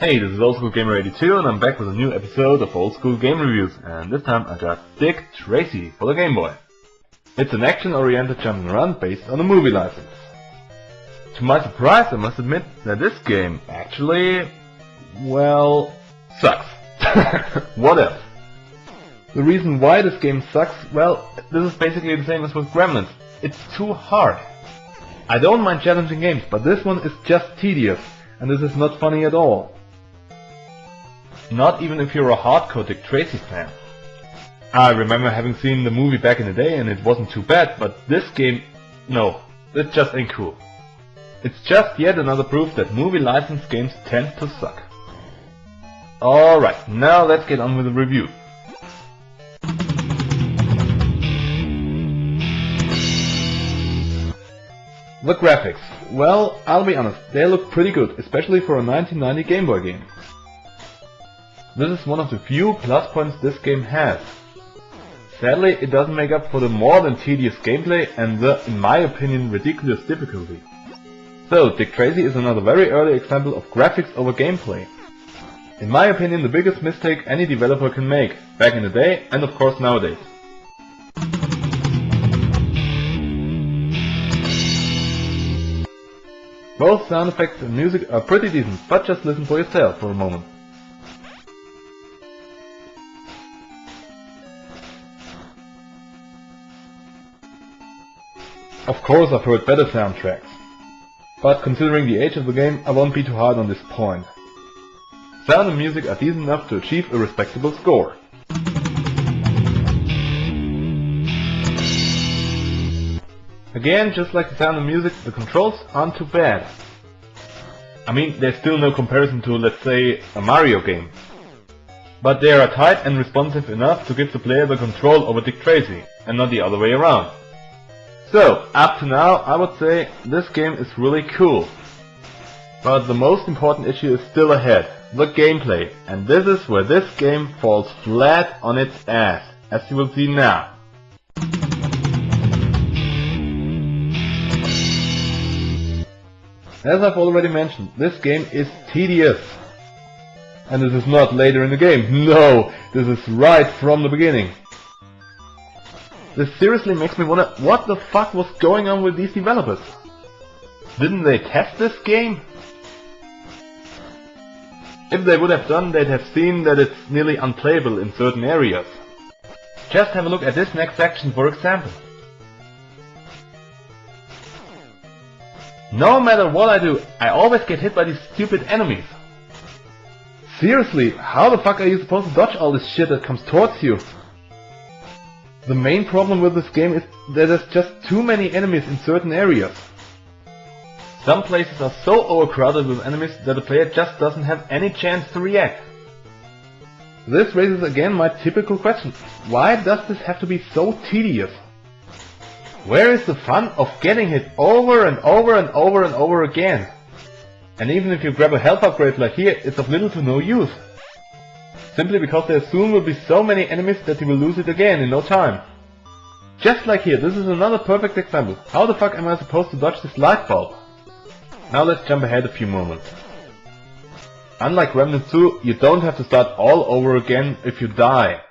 Hey, this is Old School Gamer 82 and I'm back with a new episode of Old School Game Reviews, and this time I got Dick Tracy for the Game Boy. It's an action-oriented jumping run based on a movie license. To my surprise, I must admit that this game actually, well, sucks. What else? The reason why this game sucks, well, this is basically the same as with Gremlins. It's too hard. I don't mind challenging games, but this one is just tedious, and this is not funny at all. Not even if you're a hardcore Dick Tracy fan. I remember having seen the movie back in the day and it wasn't too bad, but this game, no, it just ain't cool. It's just yet another proof that movie licensed games tend to suck. Alright, now let's get on with the review. The graphics. Well, I'll be honest, they look pretty good, especially for a 1990 Game Boy game. This is one of the few plus points this game has. Sadly, it doesn't make up for the more than tedious gameplay and the, in my opinion, ridiculous difficulty. So, Dick Tracy is another very early example of graphics over gameplay. In my opinion, the biggest mistake any developer can make, back in the day and of course nowadays. Both sound effects and music are pretty decent, but just listen for yourself for a moment. Of course I've heard better soundtracks, but considering the age of the game I won't be too hard on this point. Sound and music are decent enough to achieve a respectable score. Again, just like the sound and music, the controls aren't too bad. I mean, there's still no comparison to, let's say, a Mario game. But they are tight and responsive enough to give the player the control over Dick Tracy, and not the other way around. So, up to now, I would say this game is really cool. But the most important issue is still ahead, the gameplay, and this is where this game falls flat on its ass, as you will see now. As I've already mentioned, this game is tedious. And this is not later in the game, no, this is right from the beginning. This seriously makes me wonder what the fuck was going on with these developers. Didn't they test this game? If they would have done, they'd have seen that it's nearly unplayable in certain areas. Just have a look at this next section for example. No matter what I do, I always get hit by these stupid enemies. Seriously, how the fuck are you supposed to dodge all this shit that comes towards you? The main problem with this game is that there's just too many enemies in certain areas. Some places are so overcrowded with enemies that the player just doesn't have any chance to react. This raises again my typical question, why does this have to be so tedious? Where is the fun of getting hit over and over and over and over again? And even if you grab a health upgrade like here, it's of little to no use. Simply because there soon will be so many enemies that you will lose it again in no time. Just like here, this is another perfect example. How the fuck am I supposed to dodge this light bulb? Now let's jump ahead a few moments. Unlike Gremlins 2, you don't have to start all over again if you die.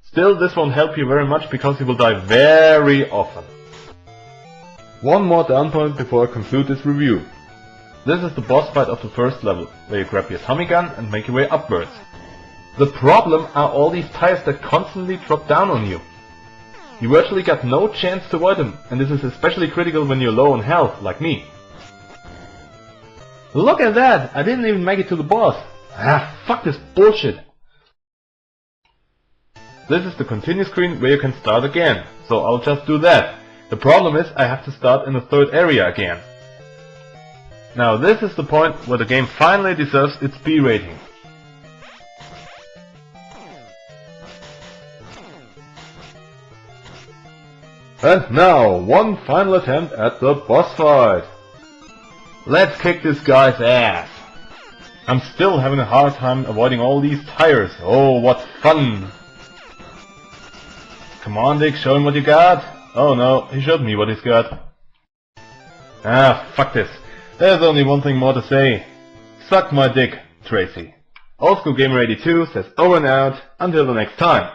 Still, this won't help you very much because you will die very often. One more down point before I conclude this review. This is the boss fight of the first level, where you grab your Tommy gun and make your way upwards. The problem are all these tires that constantly drop down on you. You virtually got no chance to avoid them, and this is especially critical when you're low on health, like me. Look at that! I didn't even make it to the boss! Ah, fuck this bullshit! This is the continue screen where you can start again, so I'll just do that. The problem is I have to start in the third area again. Now this is the point where the game finally deserves its B rating. And now, one final attempt at the boss fight. Let's kick this guy's ass. I'm still having a hard time avoiding all these tires. Oh, what fun. Come on, Dick, show him what you got. Oh no, he showed me what he's got. Ah, fuck this. There's only one thing more to say. Suck my dick. Tracy. Old School Gamer 82 says over and out, until the next time.